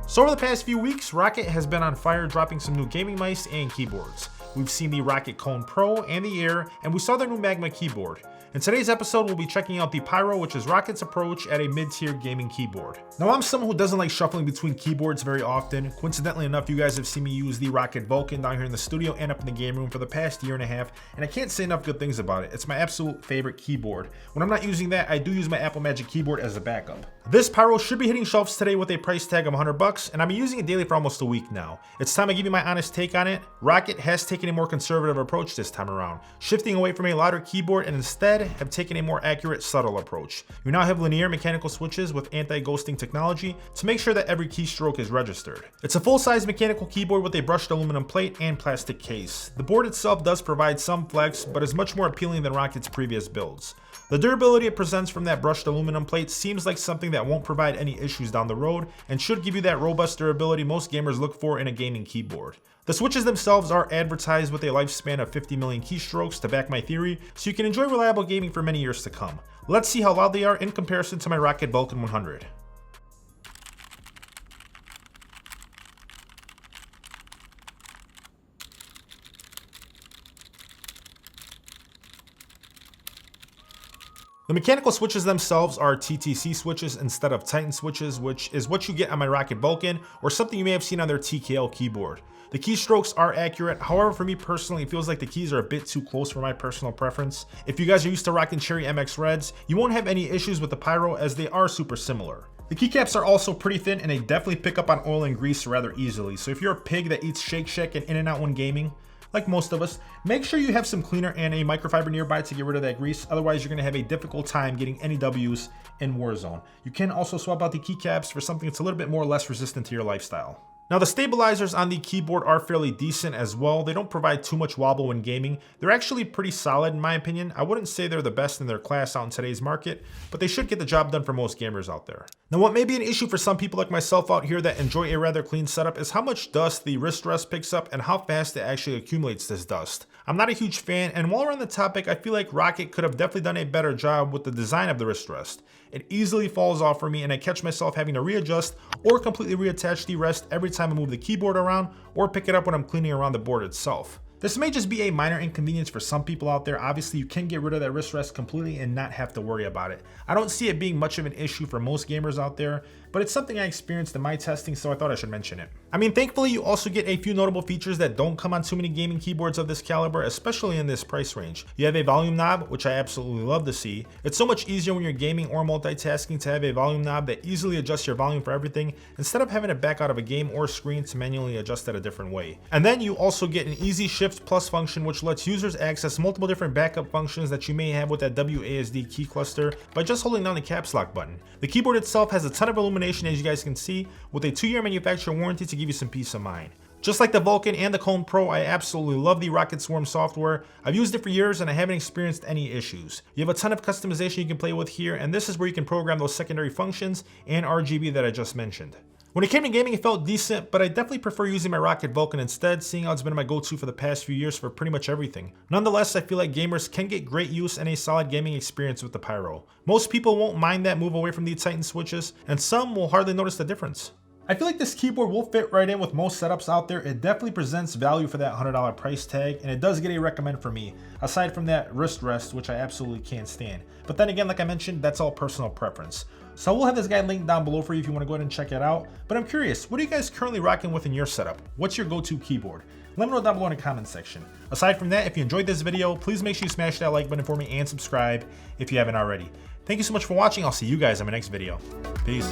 So over the past few weeks, Roccat has been on fire dropping some new gaming mice and keyboards. We've seen the Roccat Kone Pro and the Air, and we saw their new Magma keyboard. In today's episode, we'll be checking out the Pyro, which is Rockat's approach at a mid-tier gaming keyboard. Now, I'm someone who doesn't like shuffling between keyboards very often. Coincidentally enough, you guys have seen me use the Roccat Vulcan down here in the studio and up in the game room for the past year and a half, and I can't say enough good things about it. It's my absolute favorite keyboard. When I'm not using that, I do use my Apple Magic keyboard as a backup. This Pyro should be hitting shelves today with a price tag of $100, and I've been using it daily for almost a week now. It's time I give you my honest take on it. Roccat has taken a more conservative approach this time around, shifting away from a louder keyboard and instead have taken a more accurate, subtle approach. You now have linear mechanical switches with anti-ghosting technology to make sure that every keystroke is registered. It's a full-size mechanical keyboard with a brushed aluminum plate and plastic case. The board itself does provide some flex, but is much more appealing than Rockat's previous builds. The durability it presents from that brushed aluminum plate seems like something that won't provide any issues down the road and should give you that robust durability most gamers look for in a gaming keyboard. The switches themselves are advertised with a lifespan of 50 million keystrokes to back my theory, so you can enjoy reliable gaming for many years to come. Let's see how loud they are in comparison to my Roccat Vulcan 100. The mechanical switches themselves are TTC switches instead of Titan switches, which is what you get on my Roccat Vulcan or something you may have seen on their TKL keyboard. The keystrokes are accurate, however for me personally it feels like the keys are a bit too close for my personal preference. If you guys are used to rocking Cherry MX Reds, you won't have any issues with the Pyro as they are super similar. The keycaps are also pretty thin and they definitely pick up on oil and grease rather easily, so if you're a pig that eats Shake Shack and In-N-Out when gaming, like most of us, make sure you have some cleaner and a microfiber nearby to get rid of that grease, otherwise you're going to have a difficult time getting any W's in Warzone. You can also swap out the keycaps for something that's a little bit more less resistant to your lifestyle. Now the stabilizers on the keyboard are fairly decent as well. They don't provide too much wobble when gaming. They're actually pretty solid in my opinion. I wouldn't say they're the best in their class out in today's market, but they should get the job done for most gamers out there. Now what may be an issue for some people like myself out here that enjoy a rather clean setup is how much dust the wrist rest picks up and how fast it actually accumulates this dust. I'm not a huge fan, and while we're on the topic, I feel like Roccat could have definitely done a better job with the design of the wrist rest. It easily falls off for me and I catch myself having to readjust or completely reattach the rest every time I move the keyboard around or pick it up when I'm cleaning around the board itself. This may just be a minor inconvenience for some people out there. Obviously, you can get rid of that wrist rest completely and not have to worry about it. I don't see it being much of an issue for most gamers out there, but it's something I experienced in my testing, so I thought I should mention it. I mean, thankfully, you also get a few notable features that don't come on too many gaming keyboards of this caliber, especially in this price range. You have a volume knob, which I absolutely love to see. It's so much easier when you're gaming or multitasking to have a volume knob that easily adjusts your volume for everything, instead of having to back out of a game or screen to manually adjust it a different way. And then you also get an easy shift plus function, which lets users access multiple different backup functions that you may have with that WASD key cluster by just holding down the caps lock button. The keyboard itself has a ton of illumination, as you guys can see, with a 2-year manufacturer warranty to give you some peace of mind. Just like the Vulcan and the Kone Pro, I absolutely love the Roccat Swarm software. I've used it for years and I haven't experienced any issues. You have a ton of customization you can play with here, and this is where you can program those secondary functions and RGB that I just mentioned. When it came to gaming, it felt decent, but I definitely prefer using my Roccat Vulcan instead, seeing how it's been my go-to for the past few years for pretty much everything. Nonetheless, I feel like gamers can get great use and a solid gaming experience with the Pyro. Most people won't mind that move away from the Titan switches, and some will hardly notice the difference. I feel like this keyboard will fit right in with most setups out there. It definitely presents value for that $100 price tag, and it does get a recommend for me, aside from that wrist rest, which I absolutely can't stand. But then again, like I mentioned, that's all personal preference. So we'll have this guide linked down below for you if you want to go ahead and check it out. But I'm curious, what are you guys currently rocking with in your setup? What's your go-to keyboard? Let me know down below in the comment section. Aside from that, if you enjoyed this video, please make sure you smash that like button for me and subscribe if you haven't already. Thank you so much for watching. I'll see you guys in my next video. Peace.